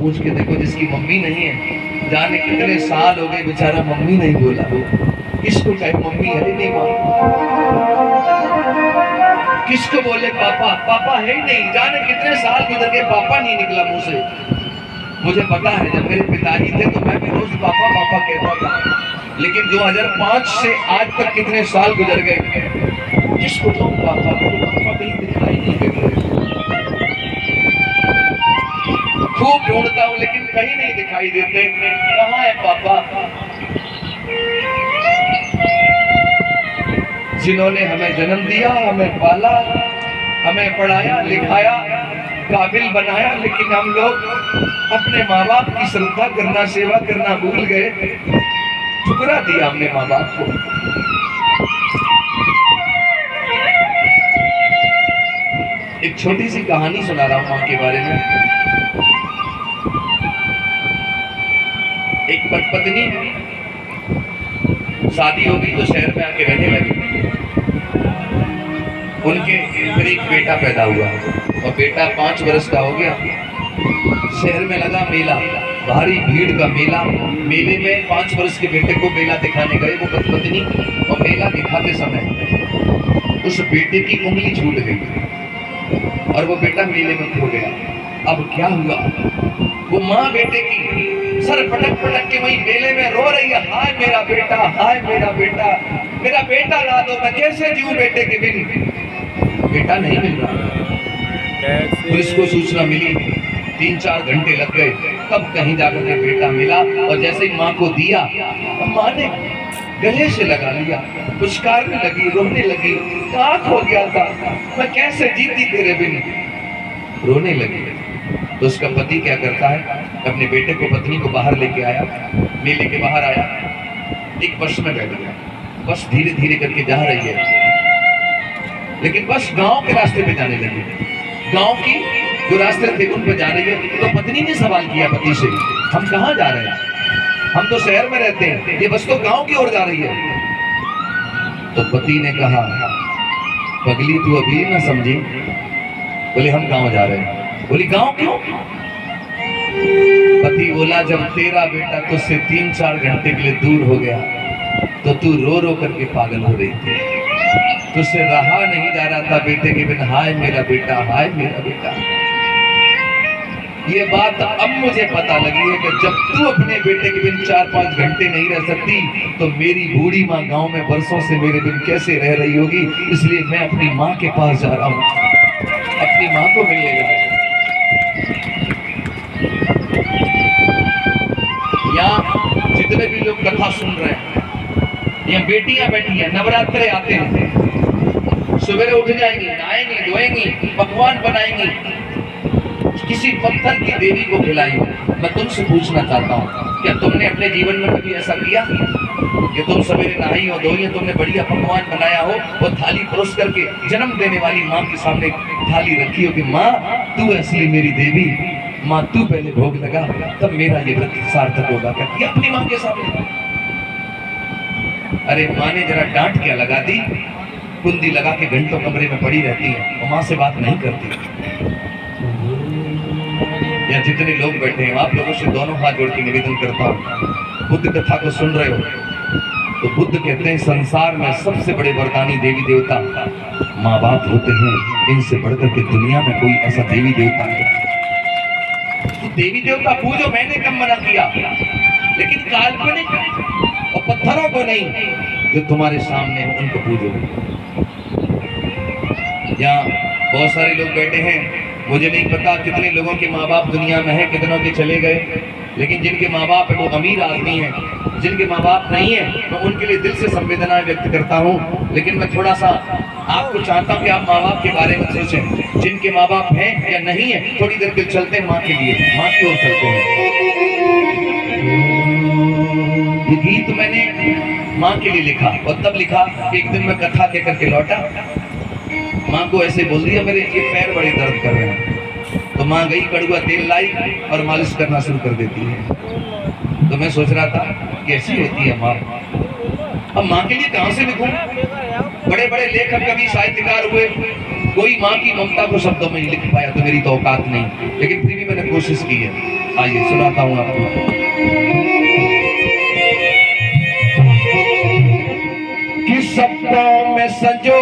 पूछ के देखो, जिसकी मम्मी नहीं है, जाने कितने साल हो गए बेचारा मम्मी नहीं बोला, किसको कहे मम्मी है नहीं, माँ किसको बोले पापा, पापा है ही नहीं, जाने कितने साल गुजर गए पापा नहीं निकला मुंह से। मुझे पता है जब मेरे पिताजी थे तो मैं भी रोज पापा पापा कहता था, लेकिन 2005 से आज तक कितने साल गुजर गए, किसको तो पापा कहीं दिखाई नहीं देते। खूब ढूंढता हूँ लेकिन कहीं नहीं दिखाई देते, कहाँ है पापा। जिन्होंने हमें जन्म दिया, हमें पाला, हमें पढ़ाया लिखाया, काबिल बनाया, लेकिन हम लोग अपने माँ बाप की श्रद्धा करना, सेवा करना भूल गए, ठुकरा दिया हमने माँ बाप को। एक छोटी सी कहानी सुना रहा हूं माँ के बारे में। एक पत्नी शादी हो गई तो शहर में आके रहने लगी। उनके फिर एक बेटा पैदा हुआ और बेटा 5 वर्ष का हो गया। शहर में लगा मेला, भारी भीड़ का मेला। मेले में 5 वर्ष के बेटे को मेला दिखाने गए वो पत्नी, और मेला दिखाते समय उस बेटे की उंगली छूट गई और वो बेटा मेले में खो गया। अब क्या हुआ, वो माँ बेटे की सर पटक पटक के वही मेले में रो रही है, हाय मेरा बेटा, हाय मेरा बेटा, मेरा बेटा ला दो, मैं कैसे जीऊं बेटे के बिन। बेटा नहीं मिल रहा। पुलिस को सूचना मिली, 3-4 घंटे लग गए, तब कहीं जाकर के बेटा मिला। और जैसे ही माँ को दिया, माँ ने गले से लगा लिया, पुचकारने लगी, रोने लगी, कहाँ खो गया था, मैं कैसे जीती तेरे बिन, रोने लगी। तो उसका पति क्या करता है, अपने बेटे को, पत्नी को बाहर लेके आया, मेले के बाहर आया, एक बस में बैठ गया। बस धीरे धीरे करके जा रही है, लेकिन बस गांव के रास्ते पे जाने लगी। गांव की जो रास्ते थे उन पे जा रही है। तो पत्नी ने सवाल किया पति से, हम कहाँ जा रहे हैं, हम तो शहर में रहते हैं, ये बस तो गांव की ओर जा रही है। तो पति ने कहा, पगली तू अभी ना समझी। बोले हम गांव जा रहे हैं। बोली गांव क्यों। पति बोला, जब तेरा बेटा तुझसे 3-4 घंटे के लिए दूर हो गया तो तू रो रो करके पागल हो रही थी, तुझसे रहा नहीं जा रहा था बेटे के बिन, हाय मेरा बेटा, हाय मेरा बेटा। ये बात अब मुझे पता लगी है कि जब तू अपने बेटे के बिन 4-5 घंटे नहीं रह सकती तो मेरी बूढ़ी माँ गांव में बरसों से मेरे बिन कैसे रह रही होगी। इसलिए मैं अपनी माँ के पास जा रहा हूँ, अपनी माँ को मिलने जा रहा हूँ। यहाँ जितने भी लोग कथा सुन रहे हैं, यहाँ बेटियां बैठी हैं, नवरात्रे आते हैं, सवेरे उठ जाएंगी, नहाएंगी, धोएंगी, पकवान बनाएंगी, किसी पत्थर की देवी को खिलाएंगी। मैं तुमसे पूछना चाहता हूँ, क्या तुमने अपने जीवन में कभी ऐसा किया कि तुम सवेरे नहाई हो, धोई हो, तुमने बढ़िया पकवान बनाया हो, वो थाली परोस करके जन्म देने वाली माँ के सामने थाली रखी हो कि माँ तू असली मेरी देवी, माँ तू पहले भोग लगा तब मेरा ये व्रत सार्थक होगा। क्या अपनी माँ के सामने। अरे माँ ने जरा डांट क्या लगा दी, कुंडी लगा के घंटों कमरे में पड़ी रहती है और माँ से बात नहीं करती। या जितने लोग बैठे हैं आप लोगों से दोनों हाथ जोड़ के निवेदन करता हूँ, बुद्ध कथा को सुन रहे हो तो बुद्ध कहते हैं संसार में सबसे बड़े वरदानी देवी देवता माँ बाप होते हैं, इनसे बढ़कर के दुनिया में कोई ऐसा देवी देवता नहीं। तो देवी देवता पूजो, मैंने कब मना किया, लेकिन काल्पनिक और पत्थरों को नहीं, जो तुम्हारे सामने है उनको पूजो। यहाँ बहुत सारे लोग बैठे हैं, मुझे नहीं पता कितने लोगों के माँ बाप दुनिया में हैं, कितनों के चले गए, लेकिन जिनके माँ बाप है वो अमीर आदमी हैं, जिनके माँ बाप नहीं है मैं उनके लिए दिल से संवेदना व्यक्त करता हूँ। लेकिन मैं थोड़ा सा आपको चाहता हूँ कि आप माँ बाप के बारे में सोचें, जिनके माँ बाप हैं या नहीं है, थोड़ी देर के चलते हैं माँ के लिए, माँ की ओर चलते हैं। ये गीत मैंने माँ के लिए लिखा और तब लिखा कि एक दिन मैं कथा कह करके लौटा, माँ को ऐसे बोल दिया मेरे ये पैर बड़े दर्द कर रहे हैं, तो माँ गई कड़ुआ तेल लाई और मालिश करना शुरू कर देती है। तो मैं सोच रहा था कैसी होती है माँ। अब माँ के लिए कहाँ से लिखूं, बड़े बड़े लेखक कवि साहित्यकार हुए, कोई माँ की ममता को शब्दों में ही लिख पाया, तो मेरी तो औकात नहीं, लेकिन फिर भी मैंने कोशिश की है। आइए सुनाता हूँ आपको। कि सपनों में संजो